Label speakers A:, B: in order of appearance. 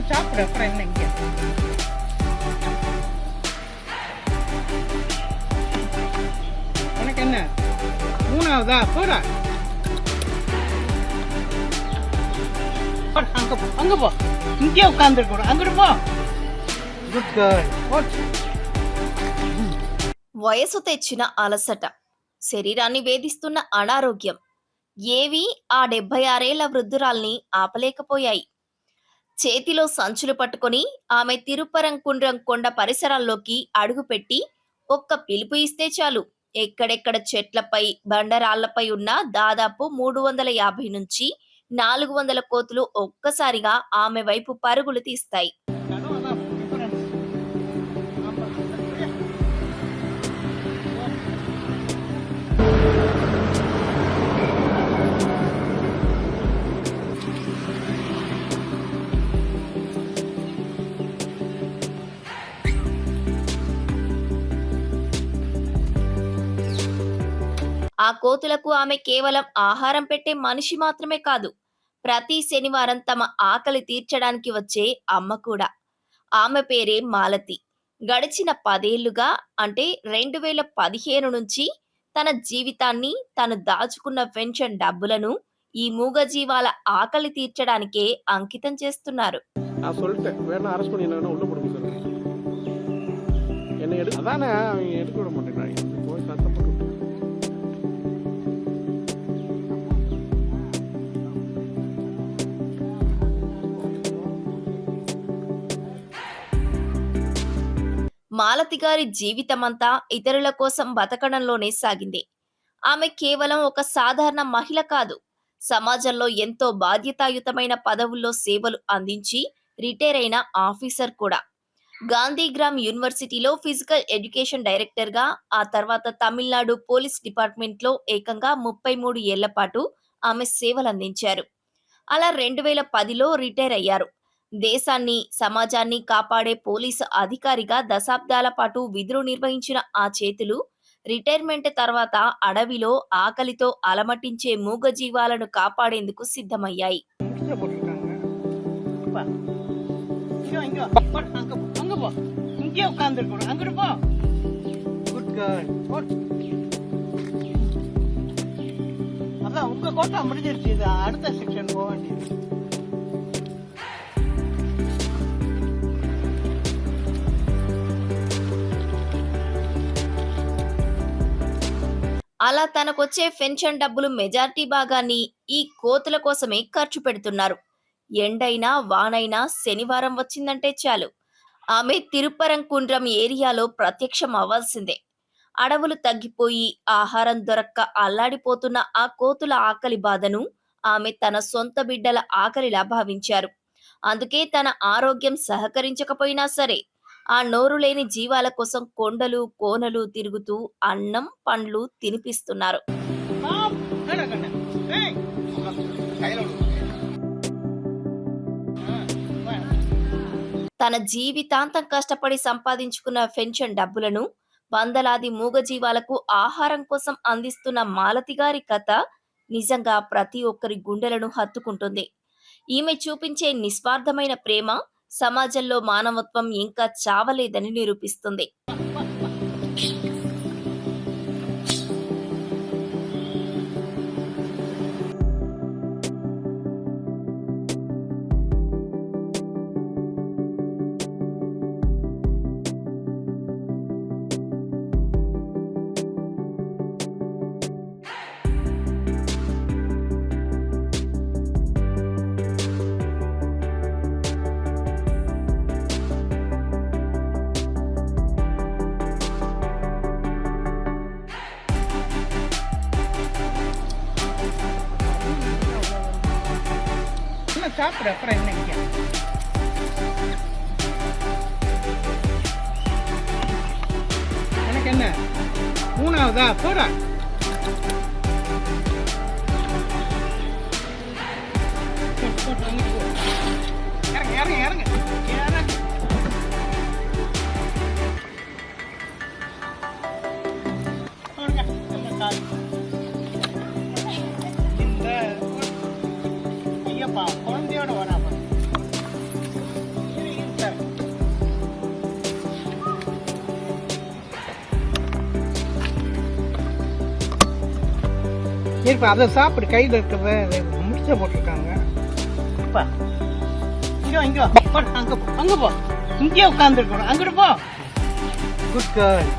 A: சாப்பிடு அப்புறம் என்ன இங்க உனக்கு என்ன மூணாவதா போடா அங்க போ அங்க போ இங்கே உட்காந்துருக்க அங்கிட்டு போ గుడ్ గర్ల్
B: వయసు తెచ్చిన అలసట, శరీరాన్ని వేధిస్తున్న అనారోగ్యం ఏవి ఆ 76 వృద్ధురాల్ని ఆపలేకపోయాయి. చేతిలో సంచులు పట్టుకొని ఆమె తిరుపరంకుండ్రం కొండ పరిసరాల్లోకి అడుగుపెట్టి ఒక్క పిలుపు ఇస్తే చాలు, ఎక్కడెక్కడ చెట్లపై బండరాళ్లపై ఉన్న దాదాపు 350 నుంచి 400 కోతులు ఒక్కసారిగా ఆమె వైపు పరుగులు తీస్తాయి. ఆ కోతులకు ఆమె కేవలం ఆహారం పెట్టే మనిషి మాత్రమే కాదు, ప్రతి శనివారం తమ ఆకలి తీర్చడానికి వచ్చే అమ్మ కూడా. ఆమె పేరే మాలతి. గడిచిన 10 ఏళ్లుగా, అంటే 2015 నుంచి తన జీవితాన్ని, తను దాచుకున్న పెన్షన్ డబ్బులను ఈ మూగజీవాల ఆకలి తీర్చడానికే అంకితం చేస్తున్నారు.
C: நான் சொல்லிட்டேன், வேணா அரெஸ்ட் பண்ணிடுங்க, உள்ள போடுங்க சார். என்னை அதானே அவங்க எடுக்க விட மாட்டேங்கிறாங்க. போய் சத்தம் போட்டு
B: మాలతి గారి జీవితమంతా ఇతరుల కోసం బతకడంలోనే సాగింది. ఆమె కేవలం ఒక సాధారణ మహిళ కాదు, సమాజంలో ఎంతో బాధ్యతాయుతమైన పదవుల్లో సేవలు అందించి రిటైర్ అయిన ఆఫీసర్ కూడా. గాంధీగ్రామ్ యూనివర్సిటీలో ఫిజికల్ ఎడ్యుకేషన్ డైరెక్టర్ గా, ఆ తర్వాత తమిళనాడు పోలీస్ డిపార్ట్మెంట్ లో ఏకంగా 33 ఏళ్ల పాటు ఆమె సేవలందించారు. అలా 2010లో రిటైర్ అయ్యారు. దేశాన్ని, సమాజాన్ని కాపాడే పోలీసు అధికారిగా దశాబ్దాల పాటు విధులు నిర్వహించిన ఆ చేతులు రిటైర్మెంట్ తర్వాత అడవిలో ఆకలితో అలమటించే మూగజీవాలను కాపాడేందుకు సిద్ధమయ్యాయి.
A: இங்கே உட்காந்துருக்கணும் அங்கிட்டு போ குட் கேர்ள். அதான் உங்க கோட்டா முடிஞ்சிருச்சு, இது அடுத்த செக்ஷன் போக வேண்டியது.
B: అలా తనకొచ్చే పెన్షన్ డబ్బులు మెజారిటీ భాగాన్ని ఈ కోతుల కోసమే ఖర్చు పెడుతున్నారు. ఎండైనా వానైనా శనివారం వచ్చిందంటే చాలు, ఆమె తిరుపరంకుండ్రం ఏరియాలో ప్రత్యక్షం అవ్వాల్సిందే. అడవులు తగ్గిపోయి ఆహారం దొరక్క అల్లాడిపోతున్న ఆ కోతుల ఆకలి బాధను ఆమె తన సొంత బిడ్డల ఆకలిలా భావించారు. అందుకే తన ఆరోగ్యం సహకరించకపోయినా సరే ఆ నోరు లేని జీవాల కోసం కొండలు కోనలు తిరుగుతూ అన్నం పండ్లు తినిపిస్తున్నారు. తన జీవితాంతం కష్టపడి సంపాదించుకున్న పెన్షన్ డబ్బులను వందలాది మూగజీవాలకు ఆహారం కోసం అందిస్తున్న మాలతి గారి కథ నిజంగా ప్రతి ఒక్కరి గుండెలను హత్తుకుంటుంది. ఈమె చూపించే నిస్వార్థమైన ప్రేమ సమాజంలో మానవత్వం ఇంకా చావలేదని నిరూపిస్తుంది.
A: சாப்பிடு அப்புறம் என்ன இங்க உனக்கு என்ன மூணாவதா போடா இறங்க இறங்க இறங்க இறங்க இந்த ஐயப்பா குழந்தையோட வராம இருப்பா அதை சாப்பிடு, கையில் இருக்கிறத முடிச்ச போட்டிருக்காங்க. அப்பா இங்கே போடு, அங்கே போ, அங்கே போ. இங்கே உட்காந்துருக்கணும், அங்கிட்டு போ. Good girl.